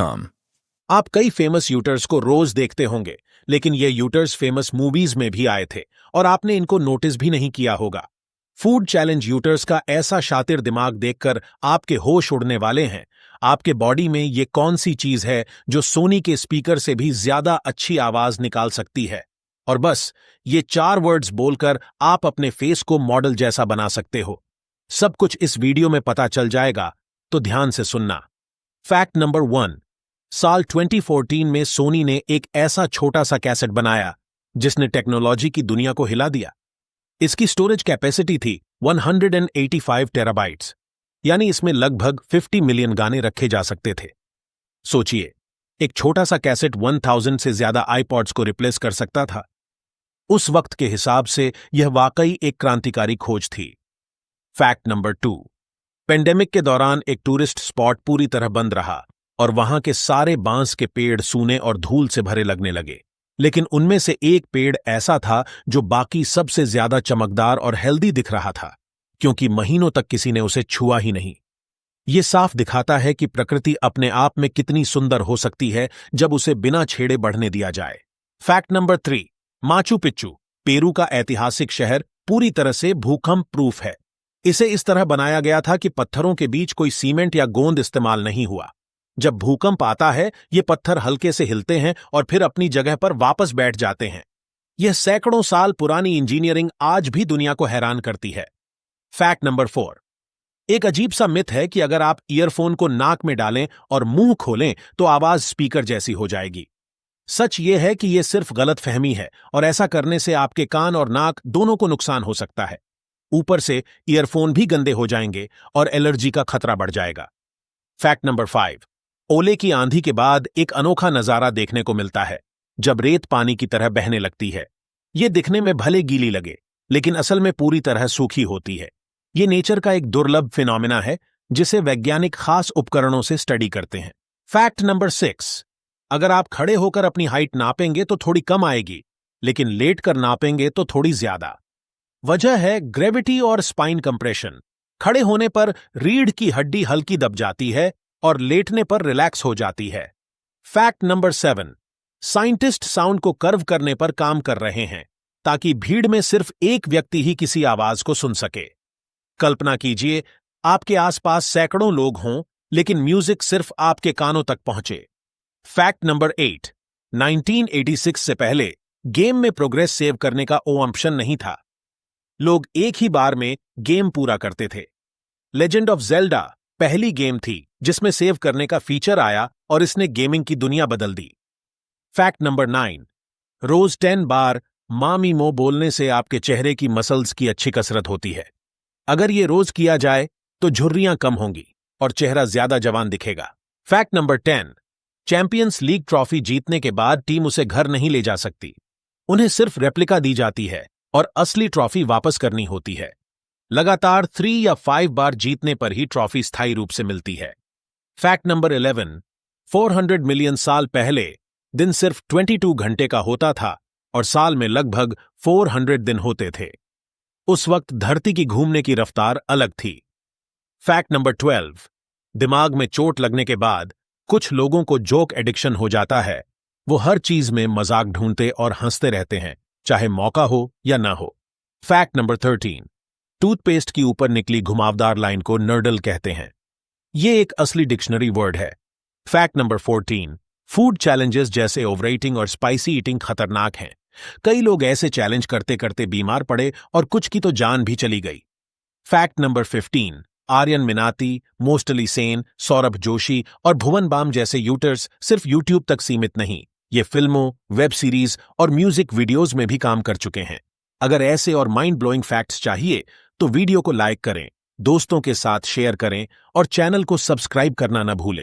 आप कई famous uterus को रोज देखते होंगे, लेकिन ये यूटर्स फेमस मूवीज में भी आए थे और आपने इनको नोटिस भी नहीं किया होगा। फूड चैलेंज यूटर्स का ऐसा शातिर दिमाग देखकर आपके होश उड़ने वाले हैं। आपके बॉडी में ये कौन सी चीज है जो सोनी के स्पीकर से भी ज्यादा अच्छी आवाज निकाल सकती है? और बस ये 4 वर्ड्स बोलकर आप अपने फेस को मॉडल जैसा बना सकते हो। सब कुछ इस वीडियो में पता चल जाएगा, तो ध्यान से सुनना। Fact number 1। साल 2014 में सोनी ने एक ऐसा छोटा सा कैसेट बनाया जिसने टेक्नोलॉजी की दुनिया को हिला दिया। इसकी स्टोरेज कैपेसिटी थी 185 टेराबाइट्स, यानी इसमें लगभग 50 मिलियन गाने रखे जा सकते थे। सोचिए, एक छोटा सा कैसेट 1000 से ज्यादा आईपॉड्स को रिप्लेस कर सकता था। उस वक्त के हिसाब से यह वाकई एक क्रांतिकारी खोज थी। Fact number 2। पेंडेमिक के दौरान एक टूरिस्ट स्पॉट पूरी तरह बंद रहा और वहां के सारे बांस के पेड़ सूने और धूल से भरे लगने लगे, लेकिन उनमें से एक पेड़ ऐसा था जो बाकी सबसे ज्यादा चमकदार और हेल्दी दिख रहा था, क्योंकि महीनों तक किसी ने उसे छुआ ही नहीं। यह साफ दिखाता है कि प्रकृति अपने आप में कितनी सुंदर हो सकती है जब उसे बिना छेड़े बढ़ने दिया जाए। Fact number 3। Machu Picchu, Peru का ऐतिहासिक शहर, पूरी तरह से भूकंप प्रूफ है। इसे इस तरह बनाया गया था कि पत्थरों के बीच कोई सीमेंट या गोंद इस्तेमाल नहीं हुआ। जब भूकंप आता है, ये पत्थर हल्के से हिलते हैं और फिर अपनी जगह पर वापस बैठ जाते हैं। यह सैकड़ों साल पुरानी इंजीनियरिंग आज भी दुनिया को हैरान करती है। Fact number 4। एक अजीब सा मिथ है कि अगर आप ईयरफोन को नाक में डालें और मुंह खोलें तो आवाज स्पीकर जैसी हो जाएगी। सच यह है कि यह सिर्फ गलतफहमी है और ऐसा करने से आपके कान और नाक दोनों को नुकसान हो सकता है। ऊपर से ईयरफोन भी गंदे हो जाएंगे और एलर्जी का खतरा बढ़ जाएगा। Fact number 5। ओले की आंधी के बाद एक अनोखा नजारा देखने को मिलता है, जब रेत पानी की तरह बहने लगती है। यह दिखने में भले गीली लगे, लेकिन असल में पूरी तरह सूखी होती है। यह नेचर का एक दुर्लभ फिनोमेना है जिसे वैज्ञानिक खास उपकरणों से स्टडी करते हैं। Fact number 6। अगर आप खड़े होकर अपनी हाइट नापेंगे तो थोड़ी कम आएगी, लेकिन लेटकर नापेंगे तो थोड़ी ज्यादा। वजह है ग्रेविटी और स्पाइन कंप्रेशन। खड़े होने पर रीढ़ की हड्डी हल्की दब जाती है और लेटने पर रिलैक्स हो जाती है। Fact number 7। साइंटिस्ट साउंड को कर्व करने पर काम कर रहे हैं ताकि भीड़ में सिर्फ एक व्यक्ति ही किसी आवाज को सुन सके। कल्पना कीजिए, आपके आसपास सैकड़ों लोग हों, लेकिन म्यूजिक सिर्फ आपके कानों तक पहुंचे। Fact number 8। 1986 से पहले गेम में प्रोग्रेस सेव करने का ऑप्शन नहीं था। लोग एक ही बार में गेम पूरा करते थे। लेजेंड ऑफ ज़ेल्डा पहली गेम थी जिसमें सेव करने का फीचर आया और इसने गेमिंग की दुनिया बदल दी। Fact number 9। रोज 10 बार मामी मो बोलने से आपके चेहरे की मसल्स की अच्छी कसरत होती है। अगर ये रोज किया जाए तो झुर्रियां कम होंगी और चेहरा ज्यादा जवान दिखेगा। Fact number 10। Champions league trophy जीतने के बाद टीम उसे घर नहीं ले जा सकती। उन्हें सिर्फ रेप्लिका दी जाती है और असली ट्रॉफी वापस करनी होती है। लगातार 3 या 5 बार जीतने पर ही ट्रॉफी स्थायी रूप से मिलती है। Fact number 11। 400 मिलियन साल पहले दिन सिर्फ 22 घंटे का होता था और साल में लगभग 400 दिन होते थे। उस वक्त धरती की घूमने की रफ्तार अलग थी। Fact number 12। दिमाग में चोट लगने के बाद कुछ लोगों को जोक एडिक्शन हो जाता है। वो हर चीज में मजाक ढूंढते और हंसते रहते हैं, चाहे मौका हो या ना हो। Fact number 13। टूथपेस्ट की ऊपर निकली घुमावदार लाइन को नर्डल कहते हैं। यह एक असली डिक्शनरी वर्ड है। Fact number 14। फूड चैलेंजेस जैसे ओवरईटिंग और स्पाइसी ईटिंग खतरनाक हैं। कई लोग ऐसे चैलेंज करते करते बीमार पड़े और कुछ की तो जान भी चली गई। Fact number 15। Aryan Minati, Mostly Sane, Saurabh Joshi और भुवन बाम जैसे यूटर्स सिर्फ यूट्यूब तक सीमित नहीं, ये फिल्मों, वेब सीरीज और म्यूजिक वीडियोज में भी काम कर चुके हैं। अगर ऐसे और माइंड ब्लोइंग फैक्ट्स चाहिए तो वीडियो को लाइक करें, दोस्तों के साथ शेयर करें और चैनल को सब्सक्राइब करना न भूलें।